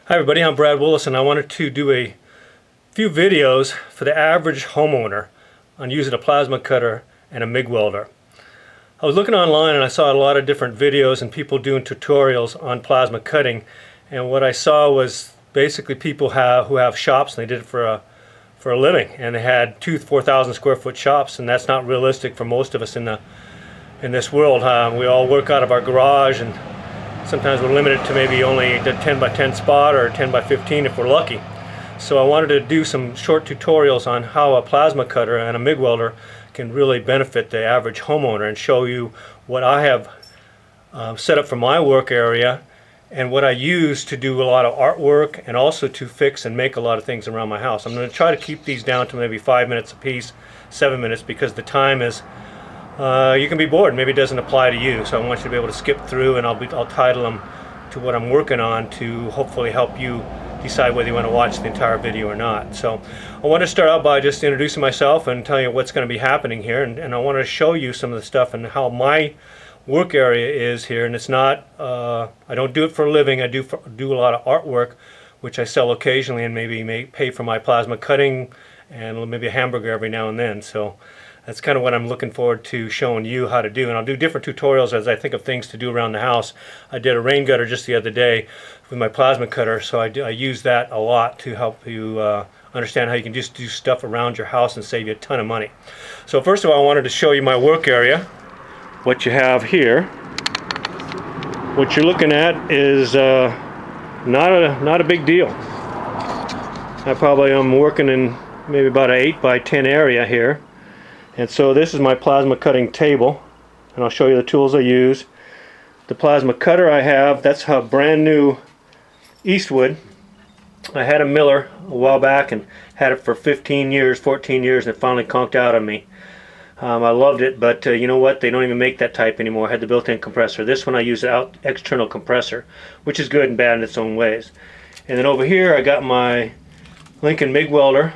Hi everybody, I'm Brad Willis and I wanted to do a few videos for the average homeowner on using a plasma cutter and a MIG welder. I was looking online and I saw a lot of different videos and people doing tutorials on plasma cutting, and what I saw was basically people who have shops and they did it for a living, and they had 4,000 square foot shops, and that's not realistic for most of us in this world. We all work out of our garage, and sometimes we're limited to maybe only the 10 by 10 spot or 10 by 15 if we're lucky. So I wanted to do some short tutorials on how a plasma cutter and a MIG welder can really benefit the average homeowner, and show you what I have set up for my work area and what I use to do a lot of artwork and also to fix and make a lot of things around my house. I'm going to try to keep these down to maybe 5 minutes a piece, 7 minutes, because the time is you can be bored. Maybe it doesn't apply to you, so I want you to be able to skip through, and I'll title them to what I'm working on to hopefully help you decide whether you want to watch the entire video or not. So I want to start out by just introducing myself and telling you what's going to be happening here, and I want to show you some of the stuff and how my work area is here. And it's not I don't do it for a living. I do a lot of artwork, which I sell occasionally, and maybe pay for my plasma cutting and maybe a hamburger every now and then. So that's kind of what I'm looking forward to showing you how to do. And I'll do different tutorials as I think of things to do around the house. I did a rain gutter just the other day with my plasma cutter, so I use that a lot to help you understand how you can just do stuff around your house and save you a ton of money. So first of all, I wanted to show you my work area. What you have here, what you're looking at is not a big deal. I probably am working in maybe about an 8 by 10 area here. And so this is my plasma cutting table, and I'll show you the tools I use. The plasma cutter I have, that's a brand new Eastwood. I had a Miller a while back and had it for 15 years, 14 years, and it finally conked out on me. I loved it, but you know what? They don't even make that type anymore. I had the built-in compressor. This one I use an external compressor, which is good and bad in its own ways. And then over here I got my Lincoln MIG welder.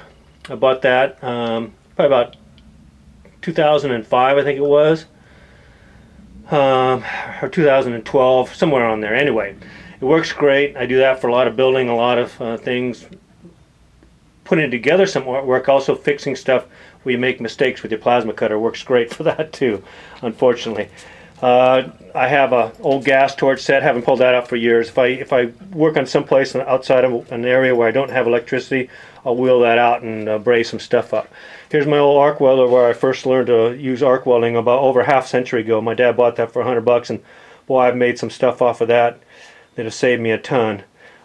I bought that probably about 2005, I think it was, or 2012, somewhere on there. Anyway, it works great. I do that for a lot of building, a lot of things, putting together some artwork, also fixing stuff where you make mistakes with your plasma cutter. Works great for that too, unfortunately. I have an old gas torch set, haven't pulled that out for years. If I work on some place outside of an area where I don't have electricity, I'll wheel that out and braze some stuff up. Here's my old arc welder, where I first learned to use arc welding about over half a century ago. My dad bought that for $100, and boy, I've made some stuff off of that that has saved me a ton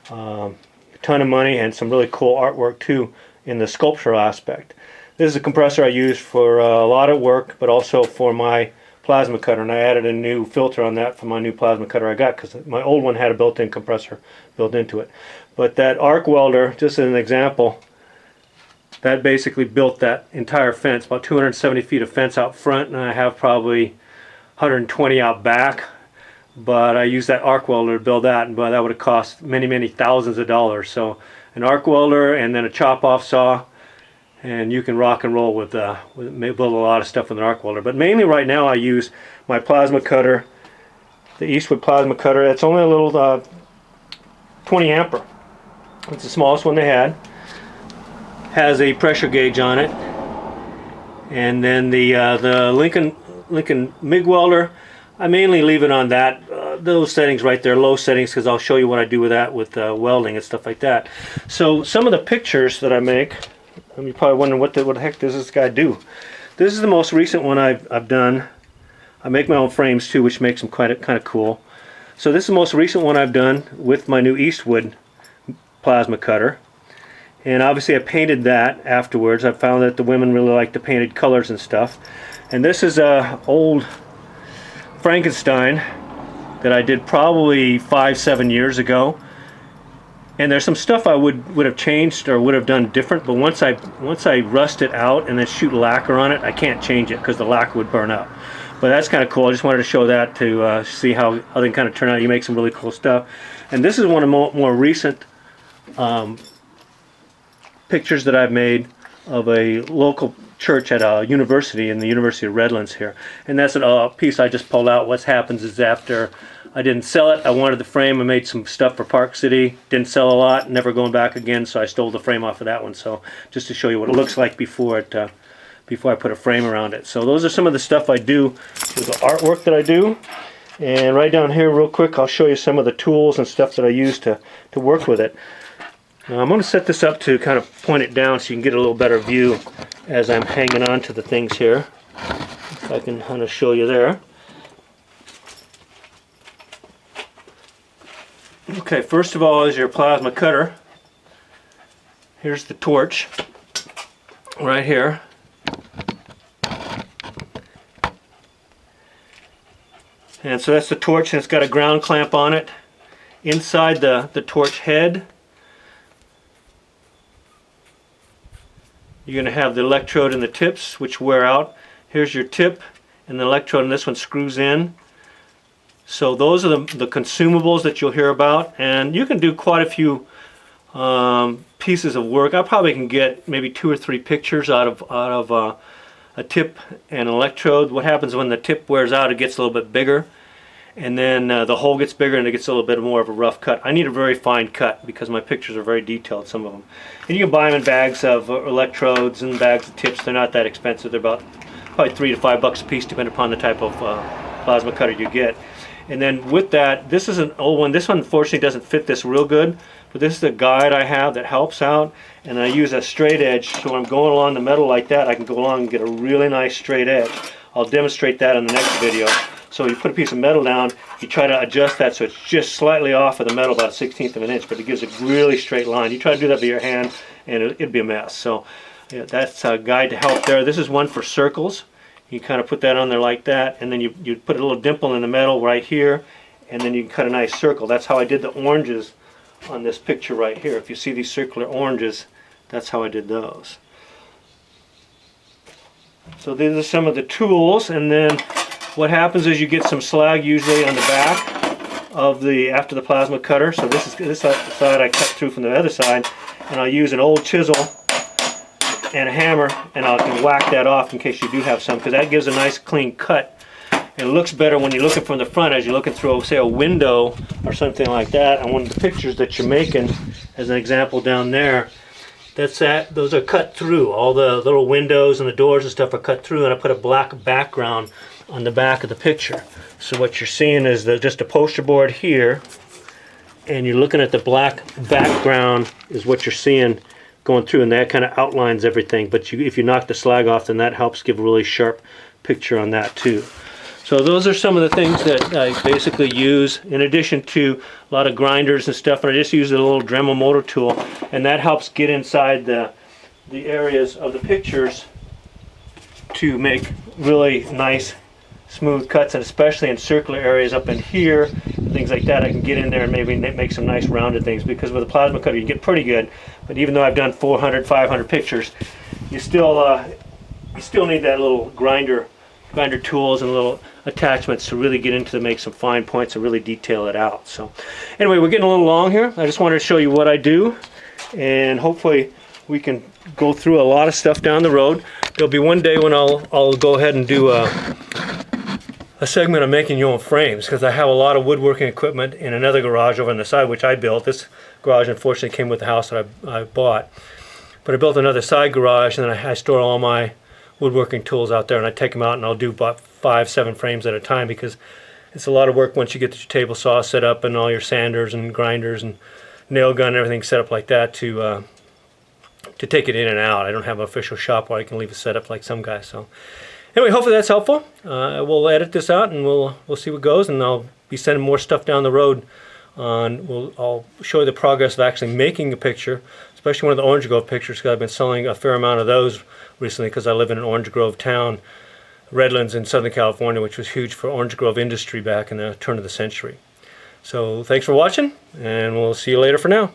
of money, and some really cool artwork too in the sculptural aspect. This is a compressor I use for a lot of work, but also for my plasma cutter, and I added a new filter on that for my new plasma cutter I got, because my old one had a built-in compressor built into it. But that arc welder, just as an example, that basically built that entire fence, about 270 feet of fence out front, and I have probably 120 out back. But I used that arc welder to build that, and boy, that would have cost many thousands of dollars. So an arc welder and then a chop-off saw, and you can rock and roll with build a lot of stuff with an arc welder. But mainly right now I use my plasma cutter, the Eastwood plasma cutter. It's only a little 20 ampere. It's the smallest one they had. Has a pressure gauge on it. And then the Lincoln MIG welder, I mainly leave it on that those settings right there, low settings, because I'll show you what I do with that with welding and stuff like that. So some of the pictures that I make, you're probably wondering what the heck does this guy do. This is the most recent one I've done. I make my own frames too, which makes them kind of cool. So this is the most recent one I've done with my new Eastwood plasma cutter. And obviously I painted that afterwards. I found that the women really like the painted colors and stuff. And this is a old Frankenstein that I did probably 5-7 years ago. And there's some stuff I would have changed or would have done different, but once I rust it out and then shoot lacquer on it, I can't change it because the lacquer would burn up. But that's kind of cool. I just wanted to show that to see how they can kind of turn out. You make some really cool stuff. And this is one of the more recent pictures that I've made of a local church at a university in the University of Redlands here. And that's a piece I just pulled out. What happens is after I didn't sell it. I wanted the frame. I made some stuff for Park City. Didn't sell a lot. Never going back again, so I stole the frame off of that one. So just to show you what it looks like before I put a frame around it. So those are some of the stuff I do with the artwork that I do. And right down here real quick, I'll show you some of the tools and stuff that I use to work with it. Now I'm going to set this up to kind of point it down so you can get a little better view as I'm hanging on to the things here. If I can kind of show you there. Okay, first of all is your plasma cutter. Here's the torch right here. And so that's the torch, and it's got a ground clamp on it. Inside the torch head, you're going to have the electrode and the tips, which wear out. Here's your tip, and the electrode, and this one screws in. So those are the consumables that you'll hear about, and you can do quite a few pieces of work. I probably can get maybe 2 or 3 pictures out of a tip and an electrode. What happens when the tip wears out, it gets a little bit bigger, and then the hole gets bigger and it gets a little bit more of a rough cut. I need a very fine cut because my pictures are very detailed, some of them. And you can buy them in bags of electrodes and bags of tips. They're not that expensive. They're about probably $3 to $5 a piece, depending upon the type of plasma cutter you get. And then with that, this is an old one. This one unfortunately doesn't fit this real good, but this is the guide I have that helps out. And I use a straight edge, so when I'm going along the metal like that, I can go along and get a really nice straight edge. I'll demonstrate that in the next video. So you put a piece of metal down, you try to adjust that so it's just slightly off of the metal, about 1/16 of an inch, but it gives a really straight line. You try to do that with your hand, and it'd be a mess. So yeah, that's a guide to help there. This is one for circles. You kind of put that on there like that, and then you put a little dimple in the metal right here, and then you can cut a nice circle. That's how I did the oranges on this picture right here. If you see these circular oranges, that's how I did those. So these are some of the tools, and then what happens is you get some slag usually on the back of after the plasma cutter. So this side I cut through from the other side, and I'll use an old chisel and a hammer, and I can whack that off in case you do have some, because that gives a nice clean cut. It looks better when you're looking from the front as you're looking through, say, a window or something like that. And one of the pictures that you're making, as an example down there, those are cut through. All the little windows and the doors and stuff are cut through, and I put a black background on the back of the picture. So what you're seeing is just a poster board here, and you're looking at the black background is what you're seeing going through, and that kind of outlines everything. But if you knock the slag off, then that helps give a really sharp picture on that too. So those are some of the things that I basically use, in addition to a lot of grinders and stuff. And I just use a little Dremel motor tool, and that helps get inside the areas of the pictures to make really nice smooth cuts, and especially in circular areas up in here and things like that, I can get in there and maybe make some nice rounded things, because with a plasma cutter you get pretty good. But even though I've done 400, 500 pictures, you still need that little grinder tools and little attachments to really get into make some fine points and really detail it out. So anyway, we're getting a little long here. I just wanted to show you what I do, and hopefully we can go through a lot of stuff down the road. There'll be one day when I'll go ahead and do a segment of making your own frames, because I have a lot of woodworking equipment in another garage over on the side, which I built. This garage unfortunately came with the house that I bought, but I built another side garage, and then I store all my woodworking tools out there, and I take them out and I'll do about 5-7 frames at a time, because it's a lot of work once you get your table saw set up and all your sanders and grinders and nail gun and everything set up like that to take it in and out. I don't have an official shop where I can leave it set up like some guys. So anyway, hopefully that's helpful. We'll edit this out, and we'll see what goes, and I'll be sending more stuff down the road. I'll show you the progress of actually making a picture, especially one of the Orange Grove pictures, because I've been selling a fair amount of those recently, because I live in an Orange Grove town, Redlands in Southern California, which was huge for Orange Grove industry back in the turn of the century. So thanks for watching, and we'll see you later for now.